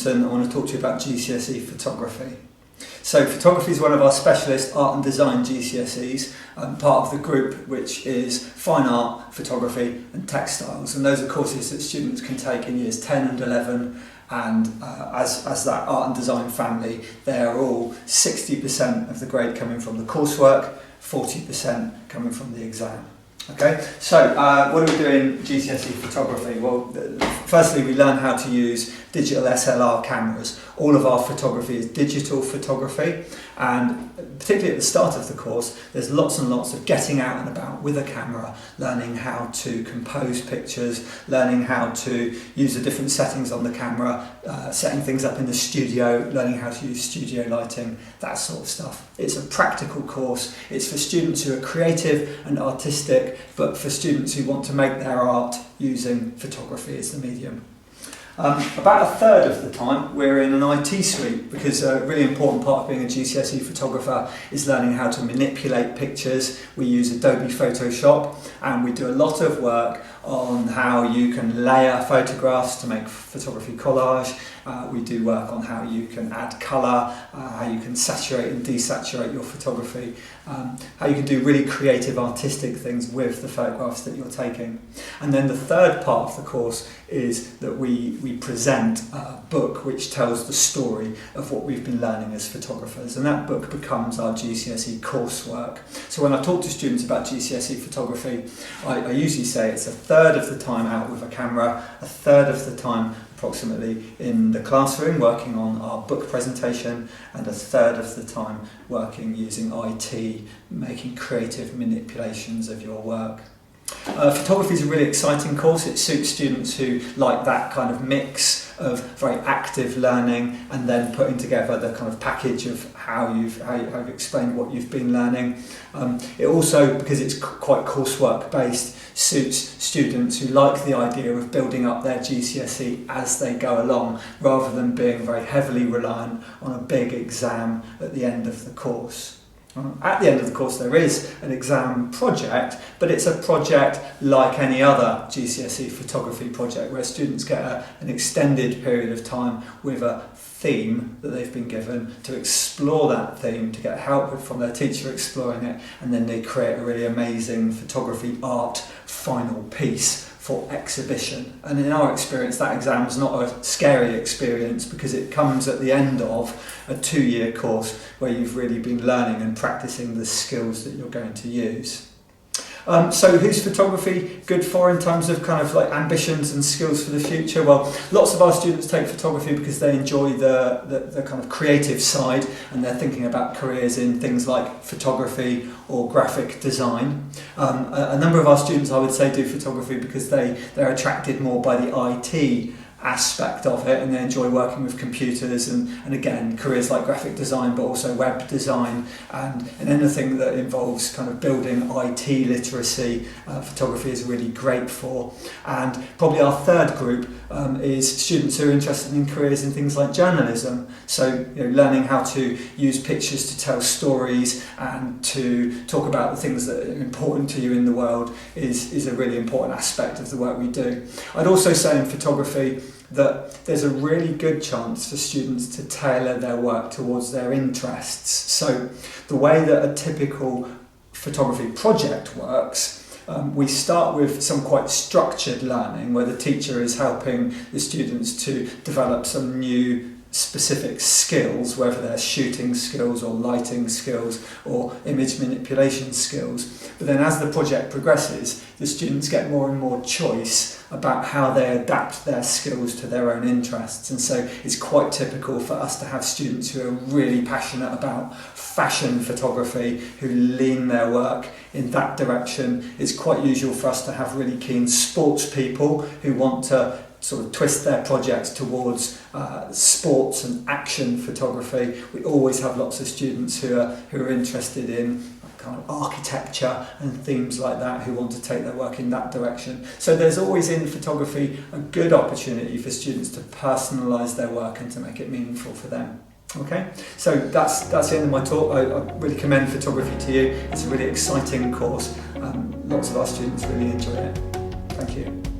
Williamson. I want to talk to you about GCSE photography. So photography is one of our specialist art and design GCSEs, part of the group which is fine art, photography and textiles, and those are courses that students can take in years 10 and 11, and as that art and design family they are all 60% of the grade coming from the coursework, 40% coming from the exam. Okay, so what do we do in GCSE photography? Well, firstly we learn how to use digital SLR cameras. All of our photography is digital photography, and particularly at the start of the course there's lots and lots of getting out and about with a camera, learning how to compose pictures, learning how to use the different settings on the camera, setting things up in the studio, learning how to use studio lighting, that sort of stuff. It's a practical course. It's for students who are creative and artistic, but for students who want to make their art using photography as the medium. About a third of the time we're in an IT suite, because a really important part of being a GCSE photographer is learning how to manipulate pictures. We use Adobe Photoshop, and we do a lot of work on how you can layer photographs to make photography collage. We do work on how you can add colour, how you can saturate and desaturate your photography, how you can do really creative artistic things with the photographs that you're taking. And then the third part of the course is that we present a book which tells the story of what we've been learning as photographers, and that book becomes our GCSE coursework. So when I talk to students about GCSE photography, I usually say it's a third of the time out with a camera, a third of the time approximately in the classroom working on our book presentation, and a third of the time working using IT, making creative manipulations of your work. Photography is a really exciting course. It suits students who like that kind of mix of very active learning and then putting together the kind of package of how you've explained what you've been learning. It also, because it's quite coursework based, suits students who like the idea of building up their GCSE as they go along, rather than being very heavily reliant on a big exam at the end of the course. At the end of the course there is an exam project, but it's a project like any other GCSE photography project where students get an extended period of time with a theme that they've been given to explore that theme, to get help from their teacher exploring it, and then they create a really amazing photography art final piece for exhibition. And in our experience that exam is not a scary experience, because it comes at the end of a 2-year course where you've really been learning and practicing the skills that you're going to use. So who's photography good for in terms of kind of like ambitions and skills for the future? Well, lots of our students take photography because they enjoy the kind of creative side, and they're thinking about careers in things like photography or graphic design. A number of our students, I would say, do photography because they're attracted more by the IT aspect of it, and they enjoy working with computers and again careers like graphic design, but also web design and anything that involves kind of building IT literacy. Photography is really great for. And probably our third group is students who are interested in careers in things like journalism, so learning how to use pictures to tell stories and to talk about the things that are important to you in the world is a really important aspect of the work we do. I'd also say in photography that there's a really good chance for students to tailor their work towards their interests. So the way that a typical photography project works, we start with some quite structured learning where the teacher is helping the students to develop some new specific skills, whether they're shooting skills or lighting skills or image manipulation skills. But then as the project progresses, the students get more and more choice about how they adapt their skills to their own interests. And so it's quite typical for us to have students who are really passionate about fashion photography, who lean their work in that direction. It's quite usual for us to have really keen sports people who want to sort of twist their projects towards sports and action photography. We always have lots of students who are interested in kind of architecture and themes like that, who want to take their work in that direction. So there's always in photography a good opportunity for students to personalise their work and to make it meaningful for them. Okay, so that's the end of my talk. I really commend photography to you. It's a really exciting course. Lots of our students really enjoy it. Thank you.